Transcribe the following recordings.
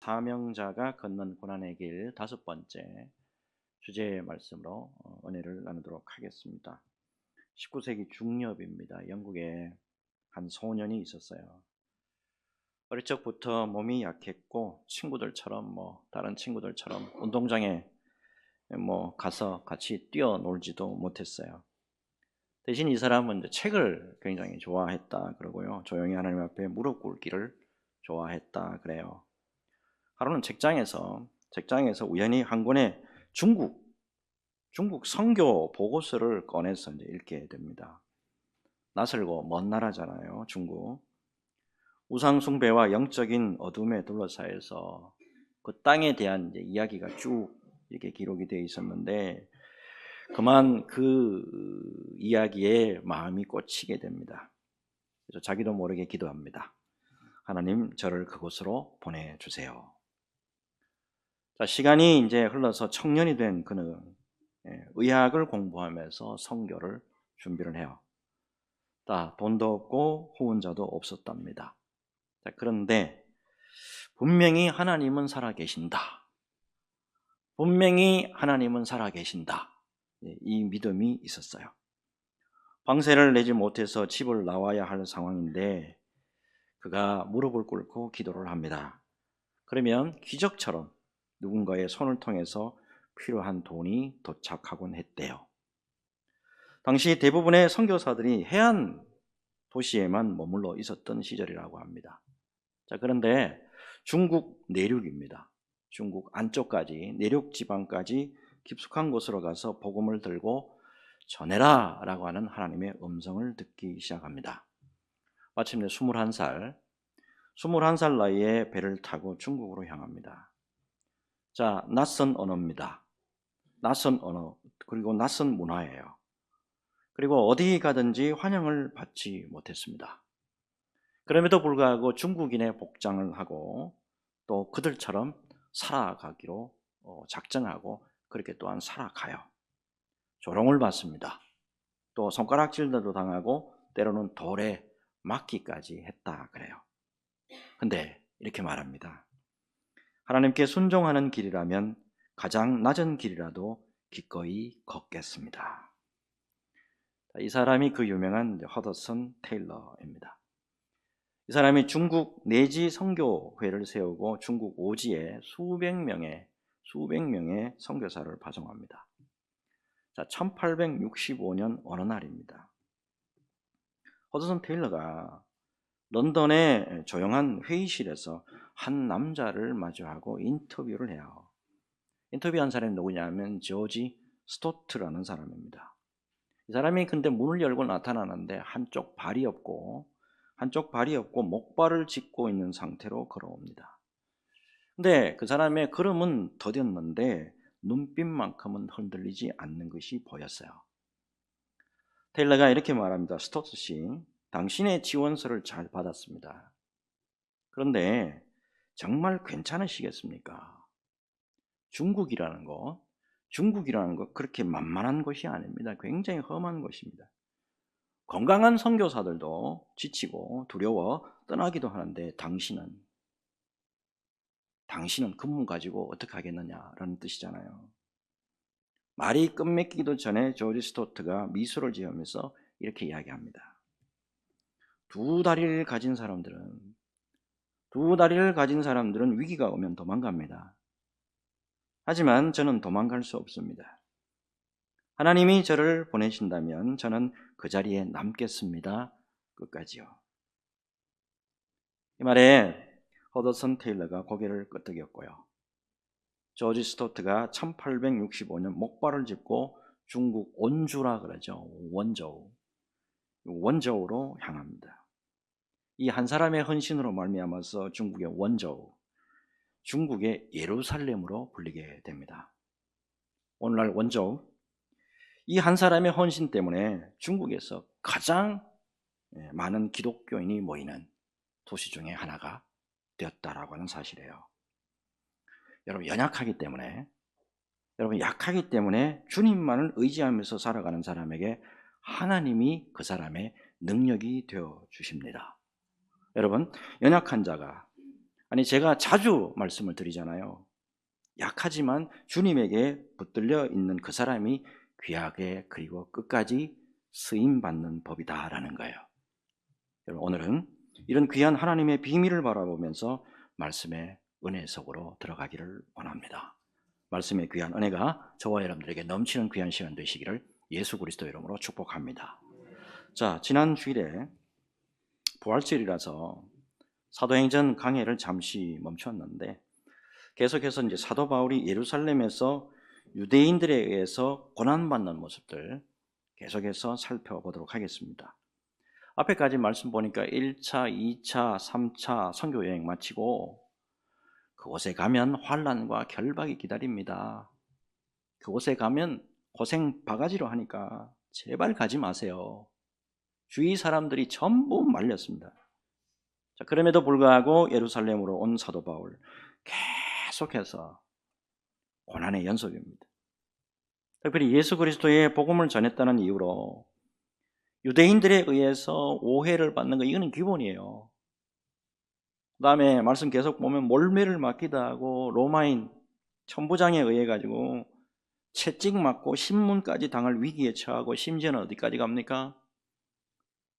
사명자가 걷는 고난의 길 다섯 번째 주제의 말씀으로 은혜를 나누도록 하겠습니다. 19세기 중엽입니다. 영국에 한 소년이 있었어요. 어릴 적부터 몸이 약했고 친구들처럼 다른 친구들처럼 운동장에 가서 같이 뛰어놀지도 못했어요. 대신 이 사람은 이제 책을 굉장히 좋아했다 그러고요. 조용히 하나님 앞에 무릎 꿇기를 좋아했다 그래요. 하루는 책장에서 우연히 한 권의 중국 선교 보고서를 꺼내서 이제 읽게 됩니다. 낯설고 먼 나라잖아요, 중국. 우상 숭배와 영적인 어둠에 둘러싸여서 그 땅에 대한 이제 이야기가 쭉 이렇게 기록이 되어 있었는데 그만 그 이야기에 마음이 꽂히게 됩니다. 그래서 자기도 모르게 기도합니다. 하나님, 저를 그곳으로 보내주세요. 자, 시간이 이제 흘러서 청년이 된 그는 의학을 공부하면서 선교를 준비를 해요. 돈도 없고 후원자도 없었답니다. 자, 그런데 분명히 하나님은 살아계신다. 분명히 하나님은 살아계신다. 이 믿음이 있었어요. 방세를 내지 못해서 집을 나와야 할 상황인데 그가 무릎을 꿇고 기도를 합니다. 그러면 기적처럼 누군가의 손을 통해서 필요한 돈이 도착하곤 했대요. 당시 대부분의 선교사들이 해안 도시에만 머물러 있었던 시절이라고 합니다. 자, 그런데 중국 내륙입니다. 중국 안쪽까지, 내륙 지방까지 깊숙한 곳으로 가서 복음을 들고 전해라 라고 하는 하나님의 음성을 듣기 시작합니다. 마침내 21살 나이에 배를 타고 중국으로 향합니다. 자, 낯선 언어입니다. 낯선 언어, 그리고 낯선 문화예요. 그리고 어디 가든지 환영을 받지 못했습니다. 그럼에도 불구하고 중국인의 복장을 하고 또 그들처럼 살아가기로 작정하고 그렇게 또한 살아가요. 조롱을 받습니다. 또 손가락질도 당하고 때로는 돌에 맞기까지 했다 그래요. 근데 이렇게 말합니다. 하나님께 순종하는 길이라면 가장 낮은 길이라도 기꺼이 걷겠습니다. 이 사람이 그 유명한 허더슨 테일러입니다. 이 사람이 중국 내지 선교회를 세우고 중국 오지에 수백 명의 선교사를 파송합니다. 자, 1865년 어느 날입니다. 허더슨 테일러가 런던의 조용한 회의실에서 한 남자를 마주하고 인터뷰를 해요. 인터뷰한 사람이 누구냐면 조지 스토트라는 사람입니다. 이 사람이 근데 문을 열고 나타나는데 한쪽 발이 없고 목발을 짚고 있는 상태로 걸어옵니다. 근데 그 사람의 걸음은 더뎠는데 눈빛만큼은 흔들리지 않는 것이 보였어요. 테일러가 이렇게 말합니다. 스토트 씨, 당신의 지원서를 잘 받았습니다. 그런데 정말 괜찮으시겠습니까? 중국이라는 거 그렇게 만만한 것이 아닙니다. 굉장히 험한 것입니다. 건강한 선교사들도 지치고 두려워 떠나기도 하는데 당신은 근문 가지고 어떻게 하겠느냐라는 뜻이잖아요. 말이 끝맺기도 전에 조지 스토트가 미소를 지으면서 이렇게 이야기합니다. 두 다리를 가진 사람들은 위기가 오면 도망갑니다. 하지만 저는 도망갈 수 없습니다. 하나님이 저를 보내신다면 저는 그 자리에 남겠습니다. 끝까지요. 이 말에 허더슨 테일러가 고개를 끄덕였고요. 조지 스토트가 1865년 목발을 짚고 중국 원주라 그러죠. 원저우로 향합니다. 이 한 사람의 헌신으로 말미암아서 중국의 원저우, 중국의 예루살렘으로 불리게 됩니다. 오늘날 원저우, 이 한 사람의 헌신 때문에 중국에서 가장 많은 기독교인이 모이는 도시 중에 하나가 되었다라고 하는 사실이에요. 여러분, 약하기 때문에 주님만을 의지하면서 살아가는 사람에게 하나님이 그 사람의 능력이 되어 주십니다. 여러분, 연약한 자가 아니 제가 자주 말씀을 드리잖아요. 약하지만 주님에게 붙들려 있는 그 사람이 귀하게 그리고 끝까지 쓰임받는 법이다라는 거예요. 여러분, 오늘은 이런 귀한 하나님의 비밀을 바라보면서 말씀의 은혜 속으로 들어가기를 원합니다. 말씀의 귀한 은혜가 저와 여러분들에게 넘치는 귀한 시간 되시기를 예수 그리스도 이름으로 축복합니다. 자, 지난 주일에 부활절이라서 사도행전 강해를 잠시 멈췄는데 계속해서 이제 사도 바울이 예루살렘에서 유대인들에 의해서 고난받는 모습들 계속해서 살펴보도록 하겠습니다. 앞에까지 말씀 보니까 1차, 2차, 3차 선교 여행 마치고 그곳에 가면 환난과 결박이 기다립니다. 그곳에 가면 고생 바가지로 하니까 제발 가지 마세요. 주위 사람들이 전부 말렸습니다. 자, 그럼에도 불구하고 예루살렘으로 온 사도 바울 계속해서 고난의 연속입니다. 특별히 예수 그리스도의 복음을 전했다는 이유로 유대인들에 의해서 오해를 받는 거 이거는 기본이에요. 그 다음에 말씀 계속 보면 몰매를 맞기도 하고 로마인 천부장에 의해 가지고 채찍 맞고 신문까지 당할 위기에 처하고 심지어는 어디까지 갑니까?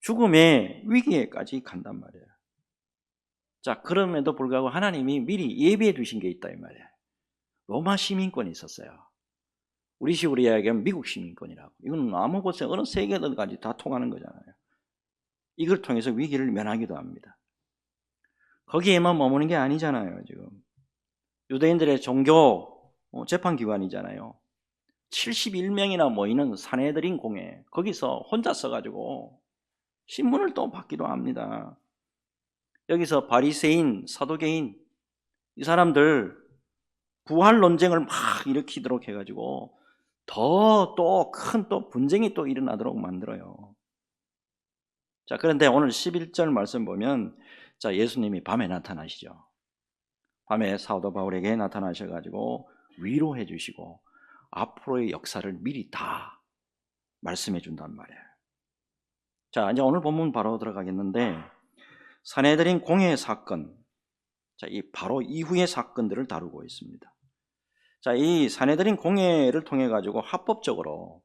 죽음의 위기에까지 간단 말이에요. 자, 그럼에도 불구하고 하나님이 미리 예비해 두신 게 있다 이 말이에요. 로마 시민권이 있었어요. 우리 식으로 이야기하면 미국 시민권이라고. 이건 아무 곳에 어느 세계든까지 다 통하는 거잖아요. 이걸 통해서 위기를 면하기도 합니다. 거기에만 머무는 게 아니잖아요. 지금 유대인들의 종교 재판기관이잖아요. 71명이나 모이는 산헤드린 공회, 거기서 혼자 써가지고 신문을 또 받기도 합니다. 여기서 바리새인, 사두개인 이 사람들 부활 논쟁을 막 일으키도록 해가지고 더 또 큰 또 분쟁이 또 일어나도록 만들어요. 자, 그런데 오늘 11절 말씀 보면 자, 예수님이 밤에 나타나시죠. 밤에 사도 바울에게 나타나셔가지고 위로해 주시고 앞으로의 역사를 미리 다 말씀해 준단 말이에요. 자, 이제 오늘 본문 바로 들어가겠는데 산헤드린 공회 사건, 자, 이 바로 이후의 사건들을 다루고 있습니다. 자, 이 산헤드린 공회를 통해 가지고 합법적으로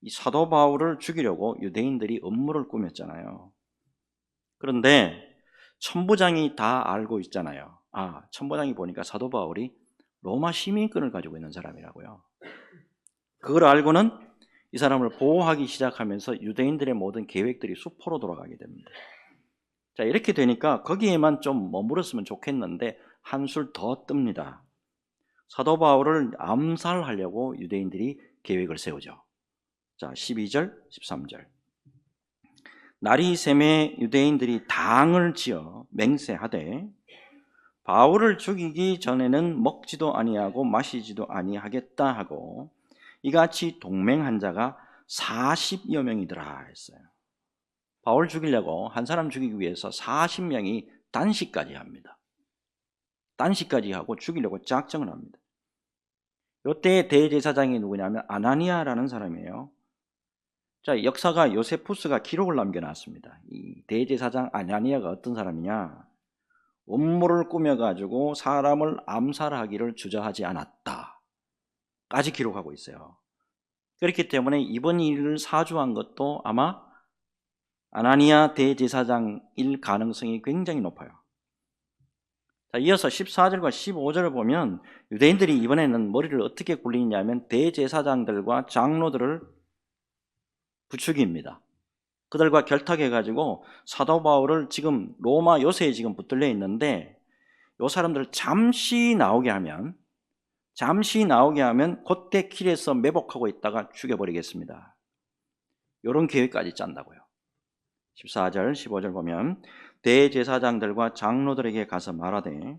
이 사도 바울을 죽이려고 유대인들이 음모를 꾸몄잖아요. 그런데 천부장이 다 알고 있잖아요. 아, 천부장이 보니까 사도 바울이 로마 시민권을 가지고 있는 사람이라고요. 그걸 알고는 이 사람을 보호하기 시작하면서 유대인들의 모든 계획들이 수포로 돌아가게 됩니다. 자, 이렇게 되니까 거기에만 좀 머물렀으면 좋겠는데 한술 더 뜹니다. 사도 바울을 암살하려고 유대인들이 계획을 세우죠. 자, 12절, 13절. 날이 새매 유대인들이 당을 지어 맹세하되 바울을 죽이기 전에는 먹지도 아니하고 마시지도 아니하겠다 하고 이같이 동맹한 자가 40여 명이더라 했어요. 바울 죽이려고 한 사람 죽이기 위해서 40명이 단식까지 합니다. 단식까지 하고 죽이려고 작정을 합니다. 이때 대제사장이 누구냐면 아나니아라는 사람이에요. 자, 역사가 요세푸스가 기록을 남겨놨습니다. 이 대제사장 아나니아가 어떤 사람이냐? 음모를 꾸며가지고 사람을 암살하기를 주저하지 않았다 까지 기록하고 있어요. 그렇기 때문에 이번 일을 사주한 것도 아마 아나니아 대제사장일 가능성이 굉장히 높아요. 자, 이어서 14절과 15절을 보면 유대인들이 이번에는 머리를 어떻게 굴리냐면 대제사장들과 장로들을 부추깁니다. 그들과 결탁해가지고 사도 바울을 지금 로마 요새에 지금 붙들려 있는데 이 사람들을 잠시 나오게 하면 그때 길에서 매복하고 있다가 죽여버리겠습니다. 이런 계획까지 짠다고요. 14절 15절 보면 대제사장들과 장로들에게 가서 말하되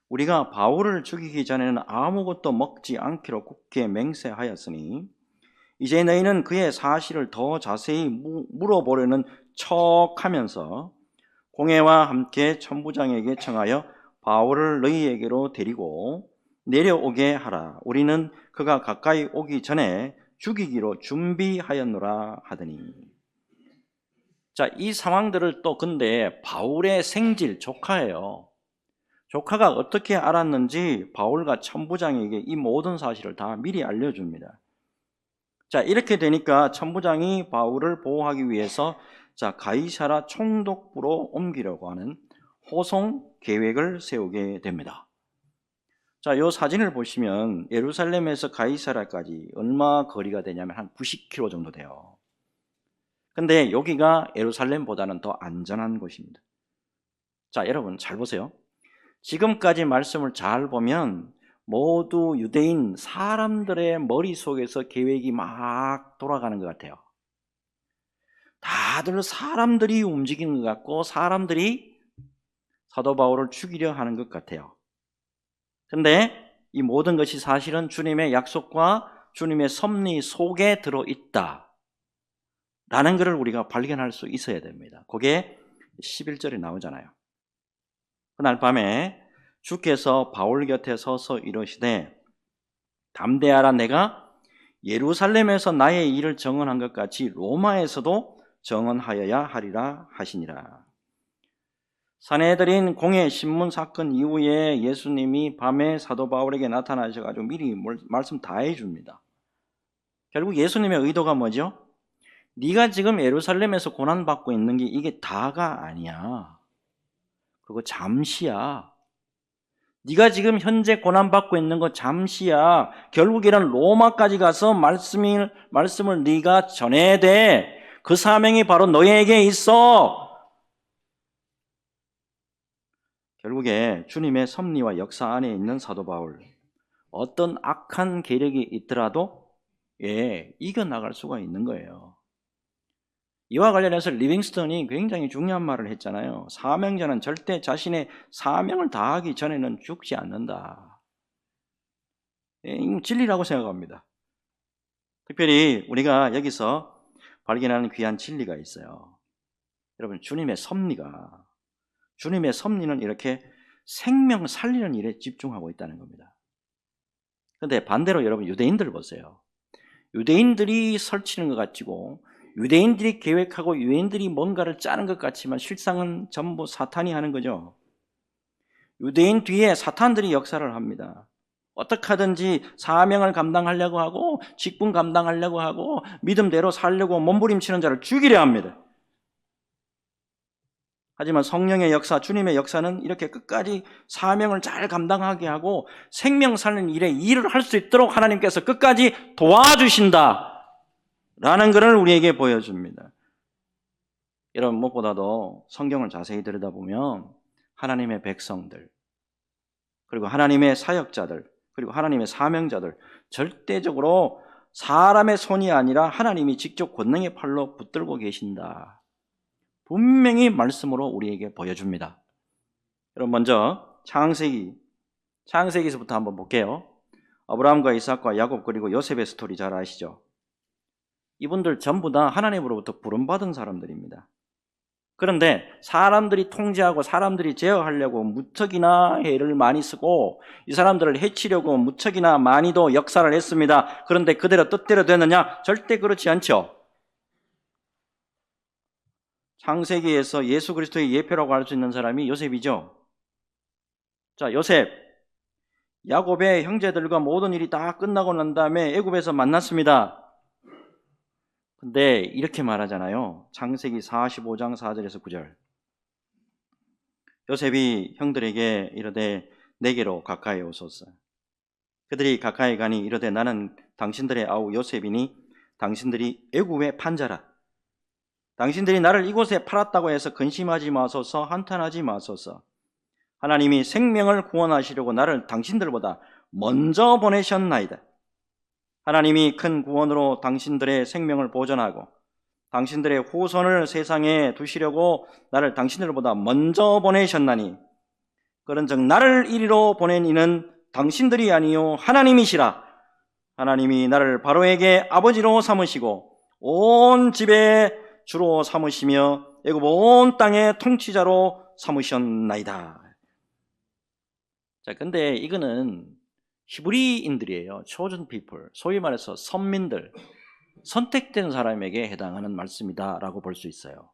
우리가 바울을 죽이기 전에는 아무것도 먹지 않기로 굳게 맹세하였으니 이제 너희는 그의 사실을 더 자세히 물어보려는 척하면서 공회와 함께 천부장에게 청하여 바울을 너희에게로 데리고 내려오게 하라. 우리는 그가 가까이 오기 전에 죽이기로 준비하였노라 하더니. 자, 이 상황들을 또 근데 바울의 생질 조카예요. 조카가 어떻게 알았는지 바울과 천부장에게 이 모든 사실을 다 미리 알려줍니다. 자, 이렇게 되니까 천부장이 바울을 보호하기 위해서 가이사라 총독부로 옮기려고 하는 호송 계획을 세우게 됩니다. 자, 이 사진을 보시면 예루살렘에서 가이사라까지 얼마 거리가 되냐면 한 90km 정도 돼요. 근데 여기가 예루살렘보다는 더 안전한 곳입니다. 자, 여러분 잘 보세요. 지금까지 말씀을 잘 보면 모두 유대인 사람들의 머릿속에서 계획이 막 돌아가는 것 같아요. 다들 사람들이 움직이는 것 같고 사람들이 사도 바울을 죽이려 하는 것 같아요. 근데 이 모든 것이 사실은 주님의 약속과 주님의 섭리 속에 들어있다 라는 것을 우리가 발견할 수 있어야 됩니다. 그게 11절에 나오잖아요. 그날 밤에 주께서 바울 곁에 서서 이르시되 담대하라, 내가 예루살렘에서 나의 일을 정언한 것 같이 로마에서도 정언하여야 하리라 하시니라. 사내들인 공회 신문 사건 이후에 예수님이 밤에 사도 바울에게 나타나셔가지고 미리 말씀 다 해줍니다. 결국 예수님의 의도가 뭐죠? 네가 지금 예루살렘에서 고난받고 있는 게 이게 다가 아니야. 그거 잠시야. 네가 지금 현재 고난받고 있는 거 잠시야. 결국에는 로마까지 가서 말씀을 네가 전해야 돼. 그 사명이 바로 너에게 있어. 결국에 주님의 섭리와 역사 안에 있는 사도 바울, 어떤 악한 계력이 있더라도 이겨나갈 수가 있는 거예요. 이와 관련해서 리빙스턴이 굉장히 중요한 말을 했잖아요. 사명자는 절대 자신의 사명을 다하기 전에는 죽지 않는다. 이건 진리라고 생각합니다. 특별히 우리가 여기서 발견하는 귀한 진리가 있어요. 여러분, 주님의 섭리는 이렇게 생명 살리는 일에 집중하고 있다는 겁니다. 그런데 반대로 여러분, 유대인들 보세요. 유대인들이 설치는 것 같고 유대인들이 계획하고 유대인들이 뭔가를 짜는 것 같지만 실상은 전부 사탄이 하는 거죠. 유대인 뒤에 사탄들이 역사를 합니다. 어떻게 하든지 사명을 감당하려고 하고 직분 감당하려고 하고 믿음대로 살려고 몸부림치는 자를 죽이려 합니다. 하지만 성령의 역사, 주님의 역사는 이렇게 끝까지 사명을 잘 감당하게 하고 생명 살리는 일에 일을 할 수 있도록 하나님께서 끝까지 도와주신다 라는 것을 우리에게 보여줍니다. 여러분, 무엇보다도 성경을 자세히 들여다보면 하나님의 백성들, 그리고 하나님의 사역자들, 그리고 하나님의 사명자들, 절대적으로 사람의 손이 아니라 하나님이 직접 권능의 팔로 붙들고 계신다, 분명히 말씀으로 우리에게 보여줍니다. 여러분, 먼저 창세기에서부터 한번 볼게요. 아브라함과 이삭과 야곱 그리고 요셉의 스토리 잘 아시죠? 이분들 전부 다 하나님으로부터 부름받은 사람들입니다. 그런데 사람들이 통제하고 사람들이 제어하려고 무척이나 애를 많이 쓰고 이 사람들을 해치려고 무척이나 많이도 역사를 했습니다. 그런데 그대로 뜻대로 됐느냐? 절대 그렇지 않죠. 창세기에서 예수 그리스도의 예표라고 할 수 있는 사람이 요셉이죠. 자, 요셉, 야곱의 형제들과 모든 일이 다 끝나고 난 다음에 애굽에서 만났습니다. 근데 이렇게 말하잖아요. 창세기 45장 4절에서 9절. 요셉이 형들에게 이르되 내게로 가까이 오소서. 그들이 가까이 가니 이르되 나는 당신들의 아우 요셉이니 당신들이 애굽의 판자라. 당신들이 나를 이곳에 팔았다고 해서 근심하지 마소서, 한탄하지 마소서. 하나님이 생명을 구원하시려고 나를 당신들보다 먼저 보내셨나이다. 하나님이 큰 구원으로 당신들의 생명을 보존하고 당신들의 후손을 세상에 두시려고 나를 당신들보다 먼저 보내셨나니 그런즉 나를 이리로 보낸 이는 당신들이 아니요 하나님이시라. 하나님이 나를 바로에게 아버지로 삼으시고 온 집에 주로 삼으시며 애굽 온 땅의 통치자로 삼으셨나이다. 자, 근데 이거는 히브리인들이에요. chosen people, 소위 말해서 선민들, 선택된 사람에게 해당하는 말씀이다 라고 볼 수 있어요.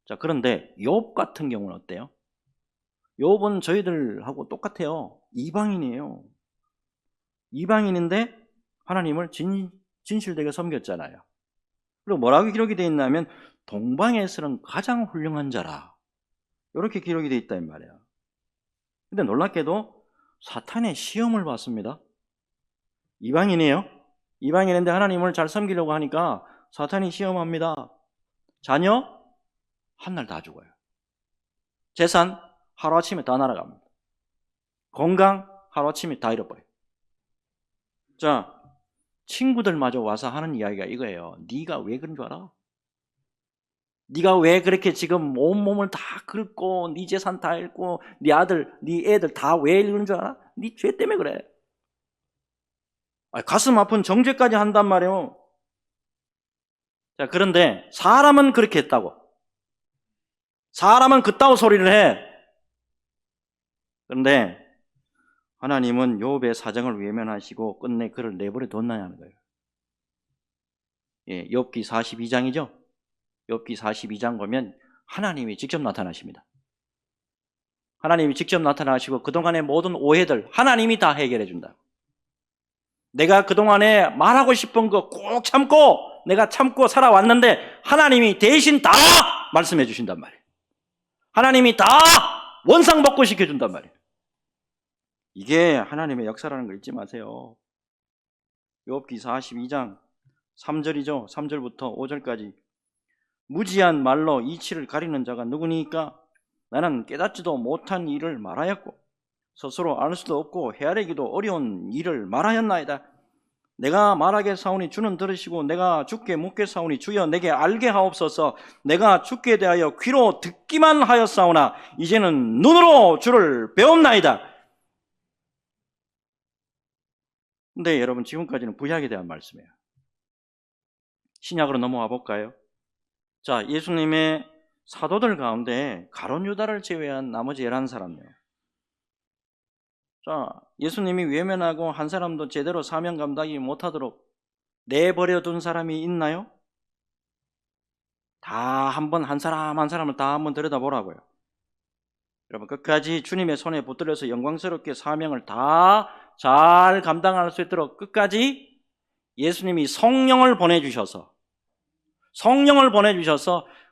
자, 그런데 욥 같은 경우는 어때요? 욥은 저희들하고 똑같아요. 이방인이에요. 이방인인데 하나님을 진실되게 섬겼잖아요. 그리고 뭐라고 기록이 되어 있냐면 동방에서는 가장 훌륭한 자라, 이렇게 기록이 되어 있다 이 말이에요. 근데 놀랍게도 사탄의 시험을 받습니다. 이방인이에요. 이방인인데 하나님을 잘 섬기려고 하니까 사탄이 시험합니다. 자녀 한날 다 죽어요. 재산 하루아침에 다 날아갑니다. 건강 하루아침에 다 잃어버려요. 자, 친구들마저 와서 하는 이야기가 이거예요. 네가 왜 그런 줄 알아? 네가 왜 그렇게 지금 온몸을 다 긁고 네 재산 다 잃고 네 아들, 네 애들 다 왜 이러는 줄 알아? 네 죄 때문에 그래. 가슴 아픈 정죄까지 한단 말이에요. 자, 그런데 사람은 그렇게 했다고. 사람은 그따위 소리를 해. 그런데 하나님은 욥의 사정을 외면하시고 끝내 그를 내버려 뒀나냐는 거예요. 예, 욥기 42장이죠. 욥기 42장 보면 하나님이 직접 나타나십니다. 하나님이 직접 나타나시고 그동안의 모든 오해들 하나님이 다 해결해 준다. 내가 그동안에 말하고 싶은 거 꼭 참고 내가 참고 살아왔는데 하나님이 대신 다 말씀해 주신단 말이에요. 하나님이 다 원상복구 시켜준단 말이에요. 이게 하나님의 역사라는 걸 잊지 마세요. 욥기 42장 3절이죠. 3절부터 5절까지 무지한 말로 이치를 가리는 자가 누구니까? 나는 깨닫지도 못한 일을 말하였고 스스로 알 수도 없고 헤아리기도 어려운 일을 말하였나이다. 내가 말하게 사오니 주는 들으시고 내가 죽게 묻게 사오니 주여 내게 알게 하옵소서. 내가 죽게 대하여 귀로 듣기만 하였사오나 이제는 눈으로 주를 배움나이다. 근데 여러분 지금까지는 구약에 대한 말씀이에요. 신약으로 넘어와 볼까요? 자, 예수님의 사도들 가운데 가룟 유다를 제외한 나머지 11사람이에요. 자, 예수님이 외면하고 한 사람도 제대로 사명 감당이 못하도록 내버려 둔 사람이 있나요? 다 한번 한 사람 한 사람을 다 한번 들여다보라고요. 여러분 끝까지 주님의 손에 붙들려서 영광스럽게 사명을 다 잘 감당할 수 있도록 끝까지 예수님이 성령을 보내주셔서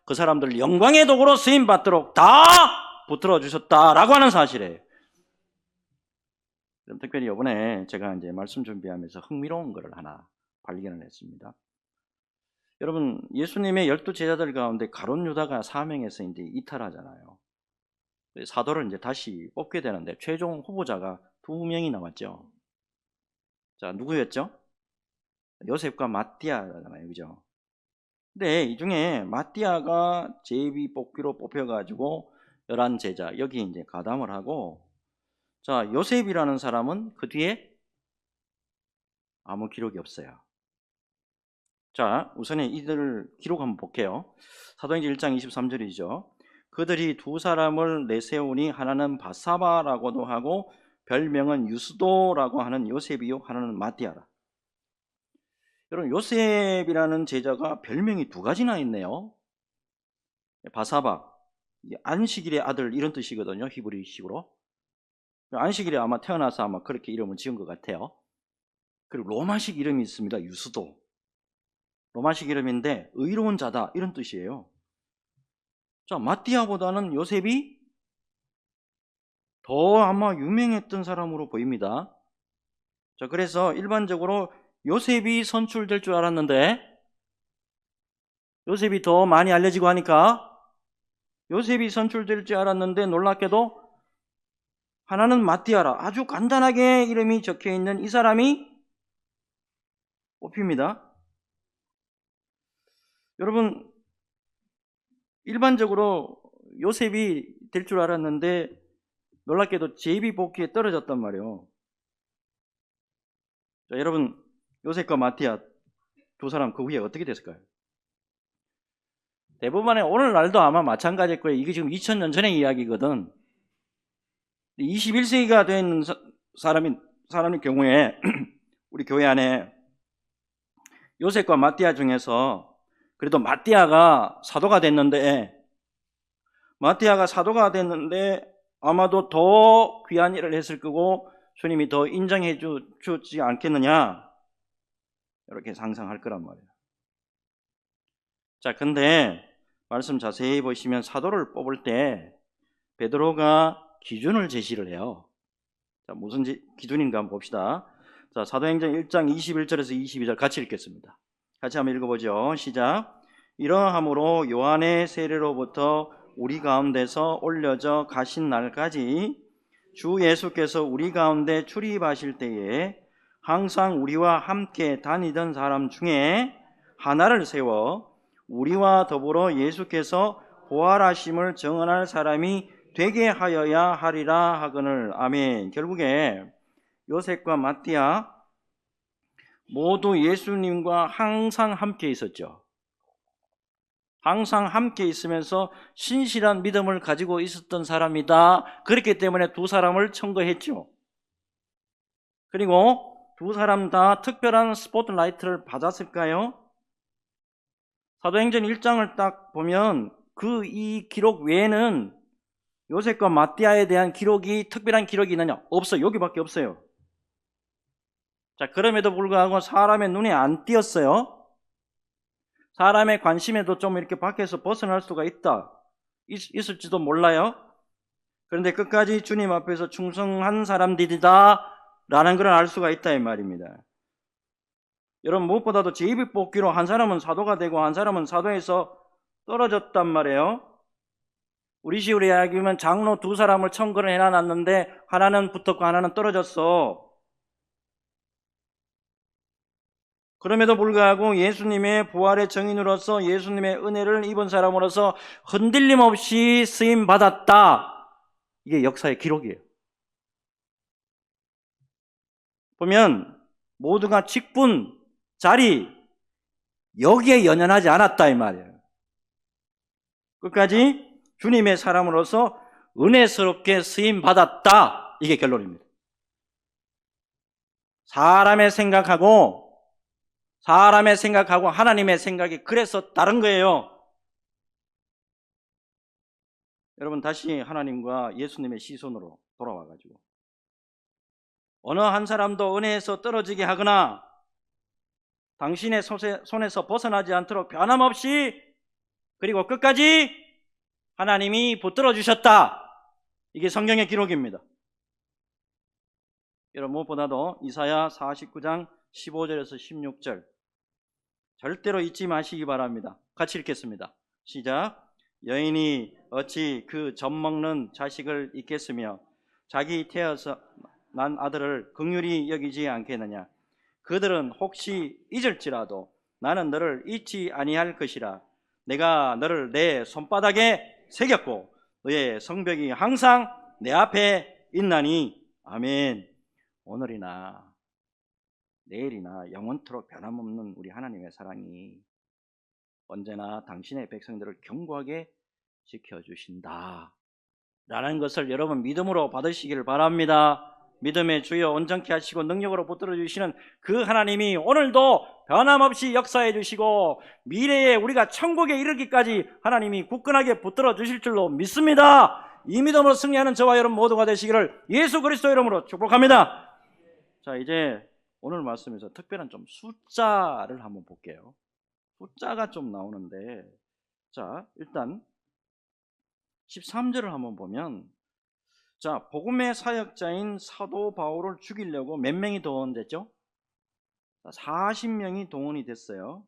그 사람들 영광의 도구로 쓰임받도록 다 붙들어 주셨다라고 하는 사실이에요. 특별히 이번에 제가 이제 말씀 준비하면서 흥미로운 것을 하나 발견을 했습니다. 여러분 예수님의 12제자들 가운데 가룟 유다가 사명에서 이제 이탈하잖아요. 사도를 이제 다시 뽑게 되는데 최종 후보자가 2명이 나왔죠. 자, 누구였죠? 요셉과 마띠아잖아요, 그죠? 근데 이 중에 마띠아가 제비 뽑기로 뽑혀가지고 11제자 여기 이제 가담을 하고, 자, 요셉이라는 사람은 그 뒤에 아무 기록이 없어요. 자, 우선 이들 기록 한번 볼게요. 사도행전 1장 23절이죠. 그들이 두 사람을 내세우니 하나는 바사바라고도 하고 별명은 유스도라고 하는 요셉이요 하나는 마띠아라. 여러분 요셉이라는 제자가 별명이 두 가지나 있네요. 바사바, 안식일의 아들 이런 뜻이거든요. 히브리식으로. 안식일에 아마 태어나서 아마 그렇게 이름을 지은 것 같아요. 그리고 로마식 이름이 있습니다. 유스도. 로마식 이름인데 의로운 자다 이런 뜻이에요. 자, 마띠아보다는 요셉이 더 아마 유명했던 사람으로 보입니다. 자, 그래서 일반적으로 요셉이 선출될 줄 알았는데 요셉이 더 많이 알려지고 하니까 요셉이 선출될 줄 알았는데 놀랍게도 하나는 마띠아라, 아주 간단하게 이름이 적혀있는 이 사람이 뽑힙니다. 여러분 일반적으로 요셉이 될 줄 알았는데 놀랍게도 제비 뽑기에 떨어졌단 말이에요. 자, 여러분 요셉과 마띠아 두 사람 그 후에 어떻게 됐을까요? 대부분의 오늘날도 아마 마찬가지일 거예요. 이게 지금 2000년 전의 이야기거든. 21세기가 된 사람의 경우에 우리 교회 안에 요셉과 마띠아 중에서 그래도 마띠아가 사도가 됐는데 아마도 더 귀한 일을 했을 거고 주님이 더 인정해 주지 않겠느냐, 이렇게 상상할 거란 말이에요. 자, 근데 말씀 자세히 보시면 사도를 뽑을 때 베드로가 기준을 제시를 해요. 자, 무슨 기준인가 한번 봅시다. 자, 사도행전 1장 21절에서 22절 같이 읽겠습니다. 같이 한번 읽어보죠. 시작. 이러함으로 요한의 세례로부터 우리 가운데서 올려져 가신 날까지 주 예수께서 우리 가운데 출입하실 때에 항상 우리와 함께 다니던 사람 중에 하나를 세워 우리와 더불어 예수께서 부활하심을 증언할 사람이 되게 하여야 하리라 하거늘. 아멘. 결국에 요셉과 마띠아 모두 예수님과 항상 함께 있었죠. 항상 함께 있으면서 신실한 믿음을 가지고 있었던 사람이다. 그렇기 때문에 두 사람을 청거했죠. 그리고 두 사람 다 특별한 스포트라이트를 받았을까요? 사도행전 1장을 딱 보면 이 기록 외에는 요셉과 마띠아에 대한 기록이, 특별한 기록이 있느냐? 없어요. 여기밖에 없어요. 자, 그럼에도 불구하고 사람의 눈에 안 띄었어요. 사람의 관심에도 좀 이렇게 밖에서 벗어날 수가 있을지도 몰라요. 그런데 끝까지 주님 앞에서 충성한 사람들이다 라는 걸 알 수가 있다 이 말입니다. 여러분, 무엇보다도 제비뽑기로 한 사람은 사도가 되고 한 사람은 사도에서 떨어졌단 말이에요. 우리 식으로 이야기하면 장로 두 사람을 청구를 해놨는데 하나는 붙었고 하나는 떨어졌어. 그럼에도 불구하고 예수님의 부활의 증인으로서 예수님의 은혜를 입은 사람으로서 흔들림 없이 쓰임 받았다. 이게 역사의 기록이에요. 보면 모두가 직분, 자리, 여기에 연연하지 않았다 이 말이에요. 끝까지 주님의 사람으로서 은혜스럽게 쓰임 받았다. 이게 결론입니다. 사람의 생각하고 하나님의 생각이 그래서 다른 거예요. 여러분, 다시 하나님과 예수님의 시선으로 돌아와가지고 어느 한 사람도 은혜에서 떨어지게 하거나 당신의 손에서 벗어나지 않도록 변함없이 그리고 끝까지 하나님이 붙들어 주셨다. 이게 성경의 기록입니다. 여러분, 무엇보다도 이사야 49장 15절에서 16절 절대로 잊지 마시기 바랍니다. 같이 읽겠습니다. 시작. 여인이 어찌 그 젖먹는 자식을 잊겠으며 자기 태어서 난 아들을 긍휼히 여기지 않겠느냐. 그들은 혹시 잊을지라도 나는 너를 잊지 아니할 것이라. 내가 너를 내 손바닥에 새겼고 너의 성벽이 항상 내 앞에 있나니. 아멘. 오늘이나 내일이나 영원토록 변함없는 우리 하나님의 사랑이 언제나 당신의 백성들을 견고하게 지켜주신다 라는 것을 여러분 믿음으로 받으시기를 바랍니다. 믿음의 주여 온전케 하시고 능력으로 붙들어 주시는 그 하나님이 오늘도 변함없이 역사해 주시고 미래에 우리가 천국에 이르기까지 하나님이 굳건하게 붙들어 주실 줄로 믿습니다. 이 믿음으로 승리하는 저와 여러분 모두가 되시기를 예수 그리스도 이름으로 축복합니다. 자, 이제 오늘 말씀에서 특별한 좀 숫자를 한번 볼게요. 숫자가 좀 나오는데, 자, 일단 13절을 한번 보면, 자, 복음의 사역자인 사도 바울을 죽이려고 몇 명이 동원됐죠? 40명이 동원이 됐어요.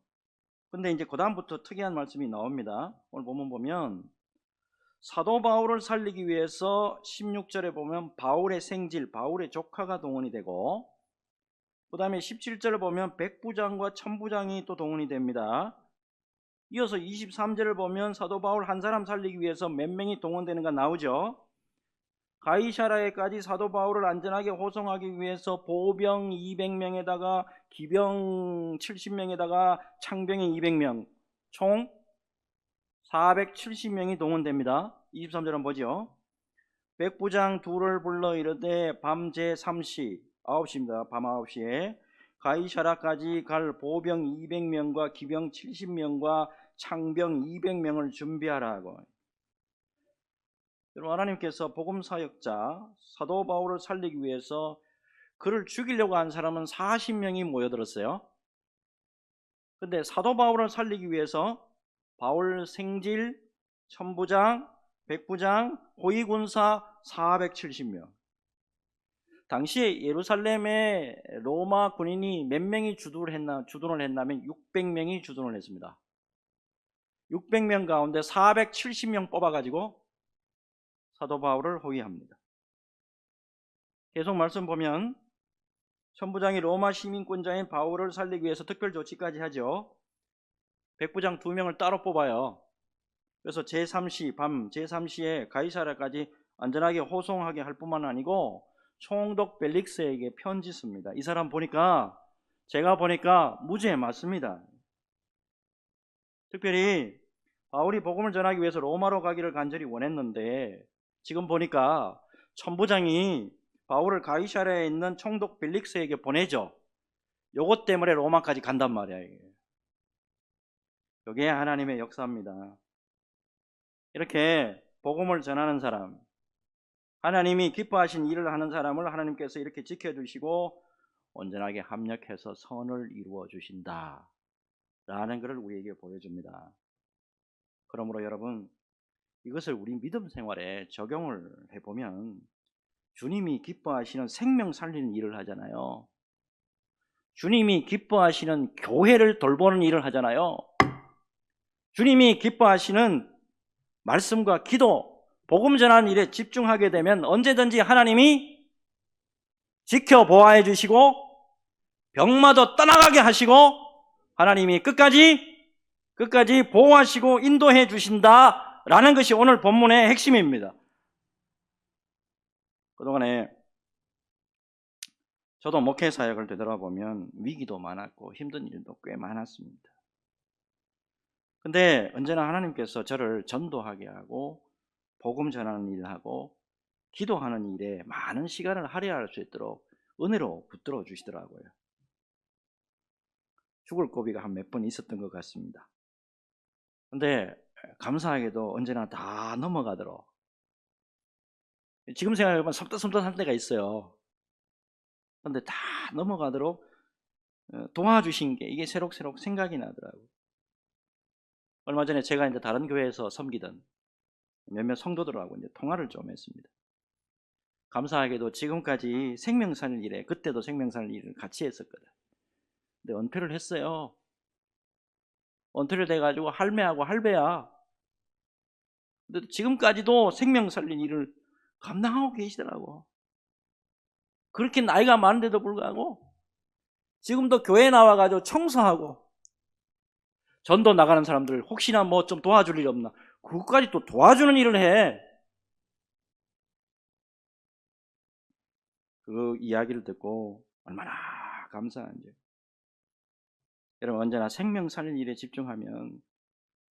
근데 이제 그 다음부터 특이한 말씀이 나옵니다. 오늘 보면 사도 바울을 살리기 위해서 16절에 보면 바울의 생질, 바울의 조카가 동원이 되고, 그 다음에 17절을 보면 백부장과 천부장이 또 동원이 됩니다. 이어서 23절을 보면 사도 바울 한 사람 살리기 위해서 몇 명이 동원되는가 나오죠. 가이사라에까지 사도 바울을 안전하게 호송하기 위해서 보병 200명에다가 기병 70명에다가 창병이 200명, 총 470명이 동원됩니다. 23절 한번 보죠. 백부장 둘을 불러 이르되 밤 제3시 9시입니다. 밤 9시에 가이사라까지 갈 보병 200명과 기병 70명과 창병 200명을 준비하라고. 여러분, 하나님께서 복음 사역자 사도 바울을 살리기 위해서 그를 죽이려고 한 사람은 40명이 모여들었어요. 근데 사도 바울을 살리기 위해서 바울 생질, 천부장, 백부장, 고위군사 470명. 당시에 예루살렘에 로마 군인이 몇 명이 주둔을 했냐면 600명이 주둔을 했습니다. 600명 가운데 470명 뽑아가지고 사도 바울을 호위합니다. 계속 말씀 보면 천부장이 로마 시민권자인 바울을 살리기 위해서 특별 조치까지 하죠. 백부장 2명을 따로 뽑아요. 그래서 제3시 밤 제3시에 가이사랴까지 안전하게 호송하게 할 뿐만 아니고 총독 벨릭스에게 편지 씁니다. 이 사람 보니까 제가 보니까 무죄 맞습니다. 특별히 바울이 복음을 전하기 위해서 로마로 가기를 간절히 원했는데 지금 보니까 천부장이 바울을 가이사랴에 있는 총독 벨릭스에게 보내죠. 요것 때문에 로마까지 간단 말이야. 이게 하나님의 역사입니다. 이렇게 복음을 전하는 사람, 하나님이 기뻐하신 일을 하는 사람을 하나님께서 이렇게 지켜주시고 온전하게 합력해서 선을 이루어 주신다 라는 것을 우리에게 보여줍니다. 그러므로 여러분, 이것을 우리 믿음 생활에 적용을 해보면 주님이 기뻐하시는 생명 살리는 일을 하잖아요. 주님이 기뻐하시는 교회를 돌보는 일을 하잖아요. 주님이 기뻐하시는 말씀과 기도, 복음 전하는 일에 집중하게 되면 언제든지 하나님이 지켜보아해 주시고 병마도 떠나가게 하시고 하나님이 끝까지 보호하시고 인도해 주신다라는 것이 오늘 본문의 핵심입니다. 그동안에 저도 목회 사역을 되돌아보면 위기도 많았고 힘든 일도 꽤 많았습니다. 근데 언제나 하나님께서 저를 전도하게 하고 복음 전하는 일을 하고 기도하는 일에 많은 시간을 할애할 수 있도록 은혜로 붙들어 주시더라고요. 죽을 고비가 한 몇 번 있었던 것 같습니다. 근데 감사하게도 언제나 다 넘어가도록, 지금 생각해보면 섬뜩섬뜩한 때가 있어요. 근데 다 넘어가도록 도와주신 게 이게 새록새록 생각이 나더라고요. 얼마 전에 제가 이제 다른 교회에서 섬기던 몇몇 성도들하고 이제 통화를 좀 했습니다. 감사하게도 지금까지 생명 살릴 일에, 그때도 생명 살릴 일을 같이 했었거든. 근데 은퇴를 했어요. 은퇴를 돼가지고 할매하고 할배야. 근데 지금까지도 생명 살릴 일을 감당하고 계시더라고. 그렇게 나이가 많은데도 불구하고 지금도 교회에 나와가지고 청소하고 전도 나가는 사람들 혹시나 뭐 좀 도와줄 일 없나, 그것까지 또 도와주는 일을 해. 그 이야기를 듣고 얼마나 감사한지. 여러분, 언제나 생명 살린 일에 집중하면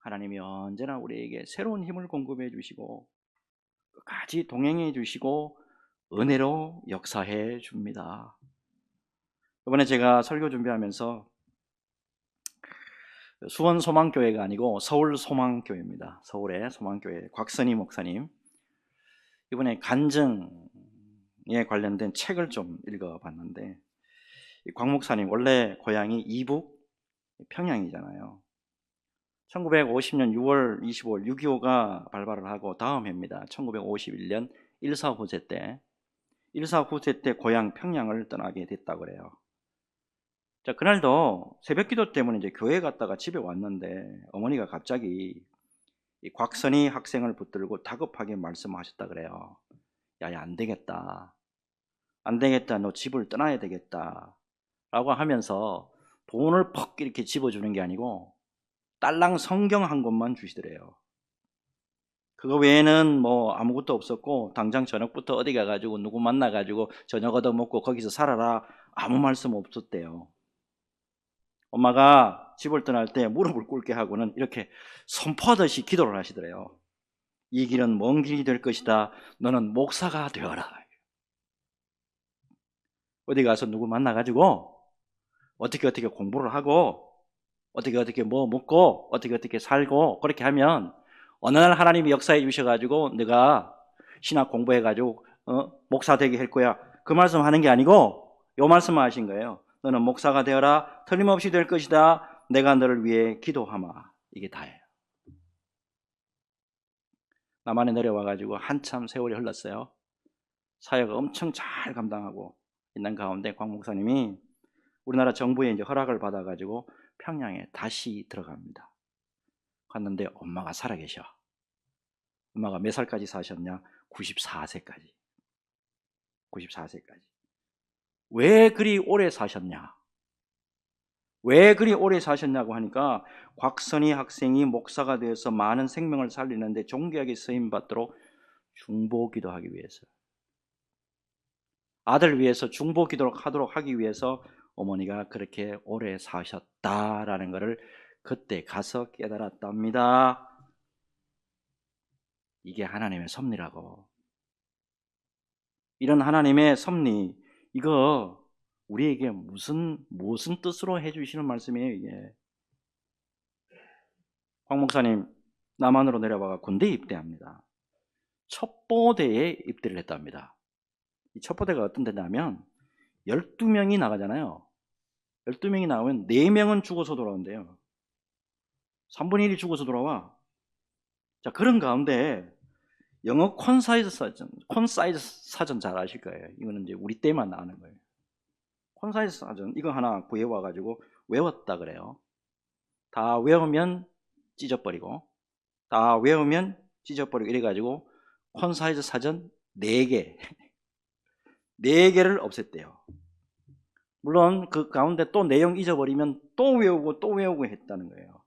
하나님이 언제나 우리에게 새로운 힘을 공급해 주시고 끝까지 동행해 주시고 은혜로 역사해 줍니다. 이번에 제가 설교 준비하면서 수원 소망교회가 아니고 서울 소망교회입니다. 서울의 소망교회 곽선희 목사님, 이번에 간증에 관련된 책을 좀 읽어봤는데, 곽 목사님 원래 고향이 이북 평양이잖아요. 1950년 6월 25일 6.25가 발발을 하고 다음 해입니다. 1951년 1.4 후세 때 1.4 후세 때 고향 평양을 떠나게 됐다고 그래요. 자, 그날도 새벽기도 때문에 이제 교회 갔다가 집에 왔는데 어머니가 갑자기 이 곽선희 학생을 붙들고 다급하게 말씀하셨다 그래요. 야야, 안 되겠다. 너 집을 떠나야 되겠다 라고 하면서 돈을 퍽 이렇게 집어주는 게 아니고 딸랑 성경 한 권만 주시더래요. 그거 외에는 뭐 아무것도 없었고, 당장 저녁부터 어디 가가지고 누구 만나가지고 저녁 얻어먹고 거기서 살아라, 아무 말씀 없었대요. 엄마가 집을 떠날 때 무릎을 꿇게 하고는 이렇게 선포하듯이 기도를 하시더래요. 이 길은 먼 길이 될 것이다. 너는 목사가 되어라. 어디 가서 누구 만나가지고 어떻게 공부를 하고 어떻게 뭐 먹고 어떻게 살고 그렇게 하면 어느 날 하나님이 역사해 주셔가지고 네가 신학 공부해가지고 목사 되게 할 거야. 그 말씀 하는 게 아니고 요 말씀을 하신 거예요. 너는 목사가 되어라. 틀림없이 될 것이다. 내가 너를 위해 기도하마. 이게 다예요. 남한에 내려와가지고 한참 세월이 흘렀어요. 사역을 엄청 잘 감당하고 있는 가운데 광 목사님이 우리나라 정부에 이제 허락을 받아가지고 평양에 다시 들어갑니다. 갔는데 엄마가 살아계셔. 엄마가 몇 살까지 사셨냐? 94세까지. 94세까지. 왜 그리 오래 사셨냐? 왜 그리 오래 사셨냐고 하니까 곽선희 학생이 목사가 되어서 많은 생명을 살리는데 존귀하게 쓰임받도록 중보기도하기 위해서, 아들 위해서 중보기도를 하도록 하기 위해서 어머니가 그렇게 오래 사셨다라는 것을 그때 가서 깨달았답니다. 이게 하나님의 섭리라고. 이런 하나님의 섭리, 이거 우리에게 무슨 뜻으로 해주시는 말씀이에요, 이게. 황 목사님 남한으로 내려와가 군대에 입대합니다. 첩보대에 입대를 했답니다. 이 첩보대가 어떤 데냐면 12명이 나가잖아요. 12명이 나오면 4명은 죽어서 돌아온대요. 3분의 1이 죽어서 돌아와. 자, 그런 가운데 영어 콘사이즈 사전 잘 아실 거예요. 이거는 이제 우리 때만 나오는 거예요. 콘사이즈 사전 이거 하나 구해와가지고 외웠다 그래요. 다 외우면 찢어버리고, 다 외우면 찢어버리고 이래가지고 콘사이즈 사전 4개 4개를 없앴대요. 물론 그 가운데 또 내용 잊어버리면 또 외우고 했다는 거예요.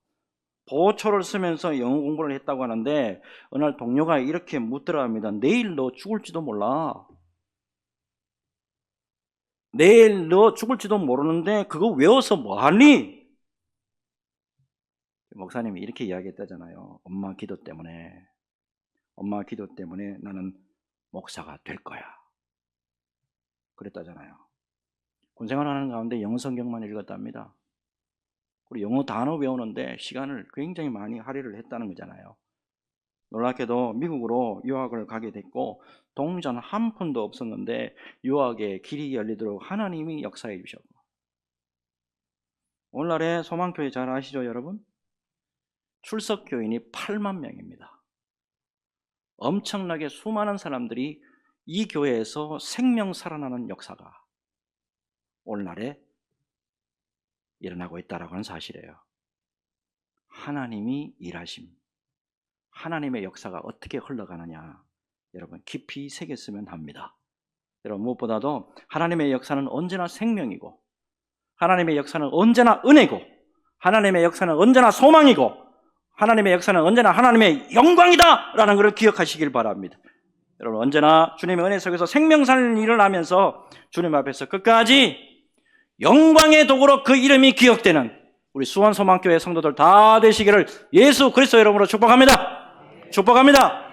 보초를 쓰면서 영어 공부를 했다고 하는데 어느 날 동료가 이렇게 묻더랍니다. 내일 너 죽을지도 몰라. 내일 너 죽을지도 모르는데 그거 외워서 뭐하니? 목사님이 이렇게 이야기했다잖아요. 엄마 기도 때문에 나는 목사가 될 거야. 그랬다잖아요. 군생활하는 가운데 영어 성경만 읽었답니다. 그리고 영어 단어 외우는데 시간을 굉장히 많이 할애를 했다는 거잖아요. 놀랍게도 미국으로 유학을 가게 됐고 동전 한 푼도 없었는데 유학의 길이 열리도록 하나님이 역사해 주셨고, 오늘날의 소망교회 잘 아시죠 여러분? 출석 교인이 8만 명입니다. 엄청나게 수많은 사람들이 이 교회에서 생명 살아나는 역사가 오늘날에 일어나고 있다라고 하는 사실이에요. 하나님이 일하심, 하나님의 역사가 어떻게 흘러가느냐 여러분 깊이 새겼으면 합니다. 여러분 무엇보다도 하나님의 역사는 언제나 생명이고, 하나님의 역사는 언제나 은혜고, 하나님의 역사는 언제나 소망이고, 하나님의 역사는 언제나 하나님의 영광이다 라는 것을 기억하시길 바랍니다. 여러분 언제나 주님의 은혜 속에서 생명 살리는 일을 하면서 주님 앞에서 끝까지 영광의 도구로 그 이름이 기억되는 우리 수원소망교회 성도들 다 되시기를 예수 그리스도 이름으로 축복합니다. 축복합니다.